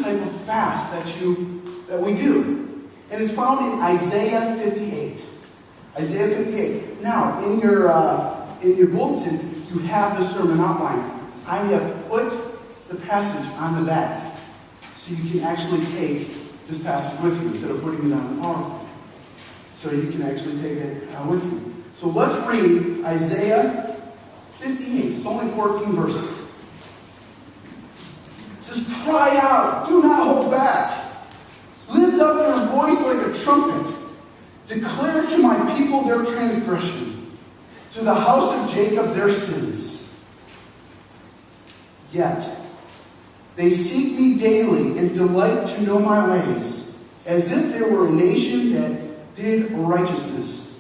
type of fast that we do. And it's found in Isaiah 58. Isaiah 58. Now, in your bulletin, you have the sermon outline. I have put the passage on the back so you can actually take this passage with you instead of putting it on the PowerPoint. So you can actually take it with you. So let's read Isaiah 58. It's only 14 verses. It says, "Cry out, do not hold back. Lift up your voice like a trumpet. Declare to my people their transgression, to the house of Jacob their sins. Yet they seek me daily and delight to know my ways, as if there were a nation that did righteousness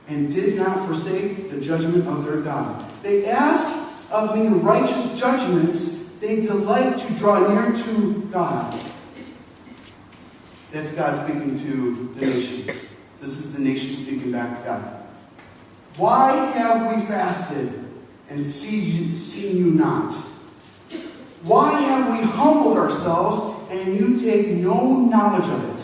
and did not forsake the judgment of their God. They ask of me righteous judgments. They delight to draw near to God." That's God speaking to the nation. This is the nation speaking back to God. "Why have we fasted and seen you not? Why have we humbled ourselves and you take no knowledge of it?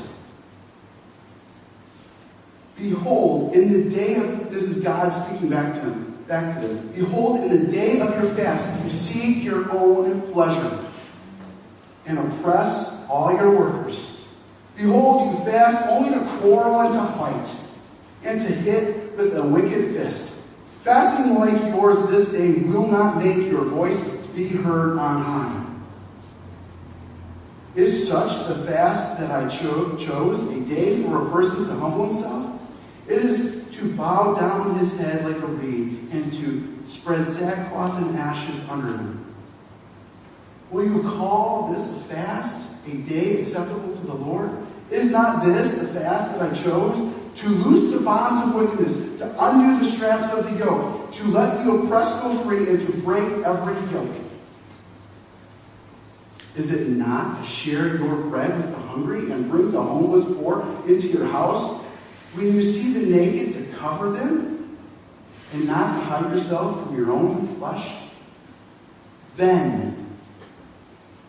Behold, in the day of," this is God speaking back to them. "Behold, in the day of your fast, you seek your own pleasure and oppress all your workers. Behold, you fast only to quarrel and to fight, and to hit with a wicked fist. Fasting like yours this day will not make your voice be heard on high. Is such the fast that I chose, a day for a person to humble himself? It is to bow down his head like a reed, and to spread sackcloth and ashes under him. Will you call this a fast, a day acceptable to the Lord? Is not this the fast that I chose? To loose the bonds of wickedness, to undo the straps of the yoke, to let the oppressed go free, and to break every yoke. Is it not to share your bread with the hungry and bring the homeless poor into your house? When you see the naked, to cover them, and not to hide yourself from your own flesh? Then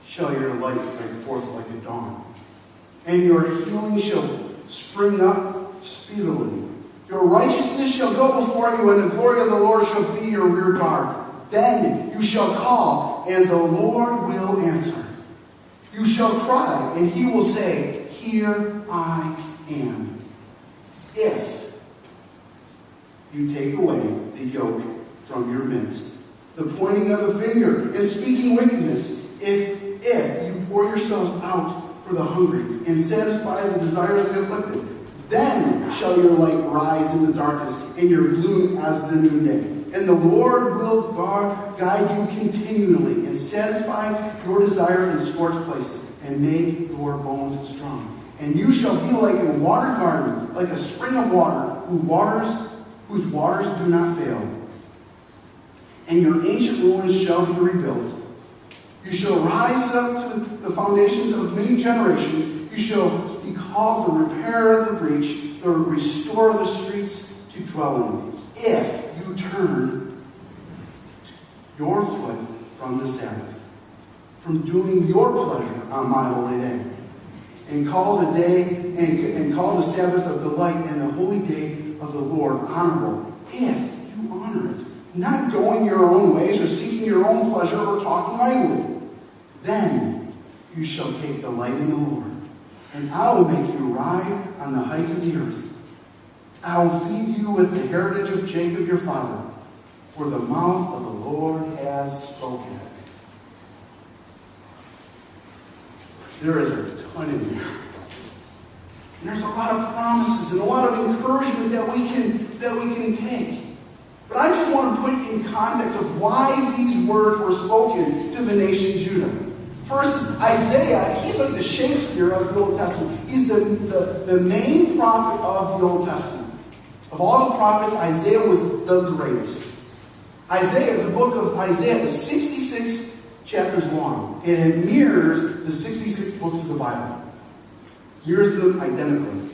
shall your light break forth like a dawn, and your healing shall spring up speedily. Your righteousness shall go before you, and the glory of the Lord shall be your rear guard. Then you shall call, and the Lord will answer. You shall cry, and he will say, Here I am. If you take away the yoke from your midst, the pointing of the finger and speaking wickedness, if you pour yourselves out for the hungry and satisfy the desire of the afflicted, then shall your light rise in the darkness and your gloom as the noonday. And the Lord will guide you continually and satisfy your desire in scorched places and make your bones strong. And you shall be like a watered garden, like a spring of water, whose waters do not fail. And your ancient ruins shall be rebuilt. You shall rise up to the foundations of many generations. You shall be called the repairer of the breach, the restorer of the streets to dwell in. If you turn your foot from the Sabbath, from doing your pleasure on my holy day, and call the day and call the Sabbath of delight and the holy day of the Lord honorable, if you honor it, not going your own ways or seeking your own pleasure or talking idly, then you shall take delight in the Lord, and I will make you ride on the heights of the earth. I will feed you with the heritage of Jacob your father, for the mouth of the Lord has spoken. There is a ton in there. And there's a lot of promises and a lot of encouragement that we can take. But I just want to put in context of why these words were spoken to the nation Judah. First is Isaiah. He's like the Shakespeare of the Old Testament. He's the main prophet of the Old Testament. Of all the prophets, Isaiah was the greatest. Isaiah, the book of Isaiah, is 66 chapters long, and it mirrors the 66 books of the Bible. Mirrors them identically.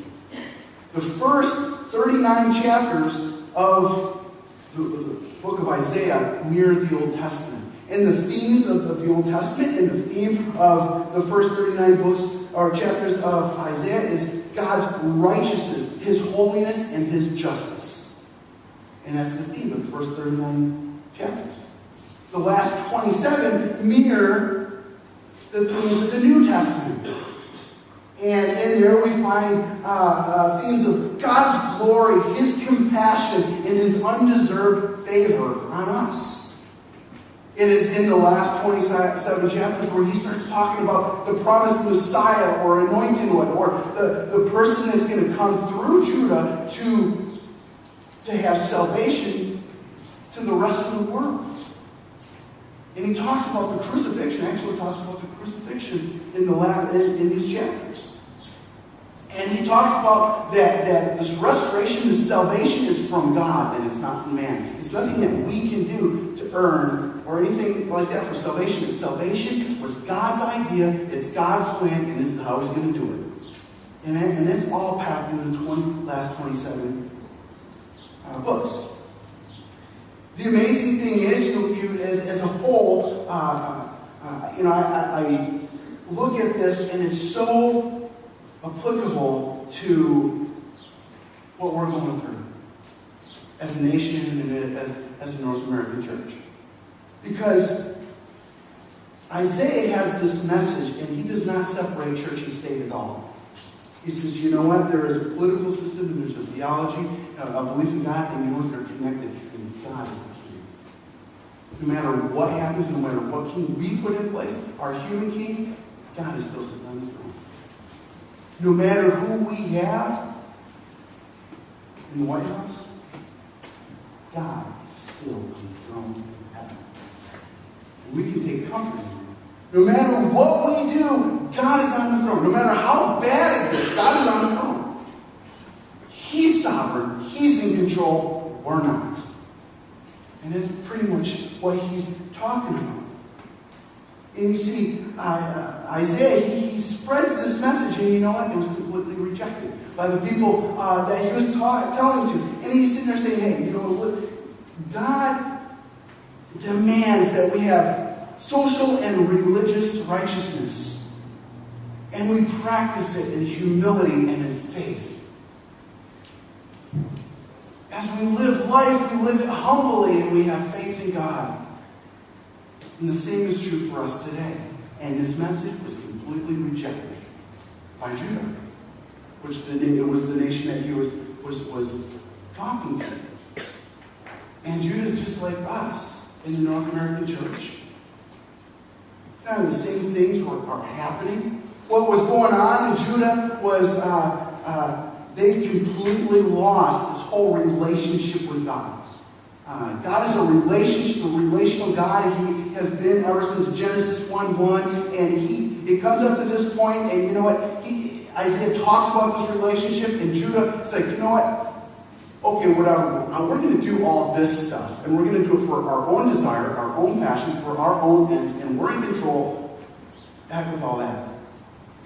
The first 39 chapters of the book of Isaiah mirror the Old Testament. And the themes of the Old Testament and the theme of the first 39 books or chapters of Isaiah is God's righteousness, His holiness, and His justice. And that's the theme of the first 39 chapters. The last 27 mirror the themes of the New Testament. And in there we find themes of God's glory, His compassion, and His undeserved favor on us. It is in the last 27 chapters where He starts talking about the promised Messiah or anointing one, or the person that's going to come through Judah to have salvation to the rest of the world. And He talks about the crucifixion, actually talks about the crucifixion in these chapters. And He talks about that this restoration, this salvation is from God and it's not from man. It's nothing that we can do to earn or anything like that for salvation. Salvation was God's idea, it's God's plan, and this is how He's going to do it. And that's all packed in the last 27 books. The amazing thing is, you as a whole, I look at this and it's so applicable to what we're going through as a nation and as a North American church. Because Isaiah has this message, and he does not separate church and state at all. He says, you know what? There is a political system, and there's a theology, a belief in God, and you know what? They're connected, and God is the king. No matter what happens, no matter what king we put in place, our human king, God is still sitting on the throne. No matter who we have in the White House, God is still on the throne of heaven. And we can take comfort in Him. No matter what we do, God is on the throne. No matter how bad it is, God is on the throne. He's sovereign. He's in control. We're not. And that's pretty much what He's talking about. And you see, Isaiah, he spreads this message, and you know what? It was completely rejected by the people that he was telling to. And he's sitting there saying, hey, you know, God demands that we have social and religious righteousness. And we practice it in humility and in faith. As we live life, we live it humbly, and we have faith in God. And the same is true for us today. And this message was completely rejected by Judah, which it was the nation that he was talking to. And Judah's just like us in the North American church. Kind of the same things are happening. What was going on in Judah was they completely lost this whole relationship with God. God is a relational God. He has been ever since Genesis 1:1, and it comes up to this point, and you know what? Isaiah talks about this relationship, and Judah is like, you know what? Okay, whatever. Now we're going to do all this stuff, and we're going to do it for our own desire, our own passion, for our own ends, and we're in control. Back with all that.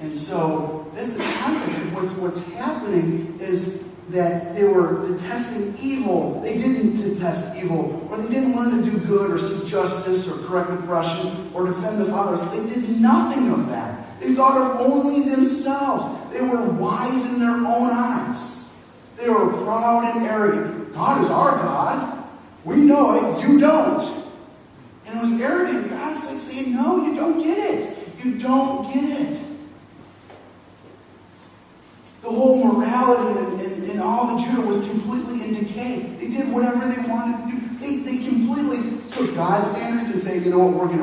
And so that's the context of what's happening is that they were detesting evil. They didn't detest evil, or they didn't learn to do good or seek justice or correct oppression or defend the fatherless. They did nothing of that. They thought of only themselves. They were wise in their own eyes. They were proud and arrogant. God is our God. We know it. You don't. And it was arrogant. God's like saying, no, you don't get it. You don't get it. The whole morality and all the Judah was completely in decay. They did whatever they wanted to do. They completely took God's standards and say, you know what, we're going to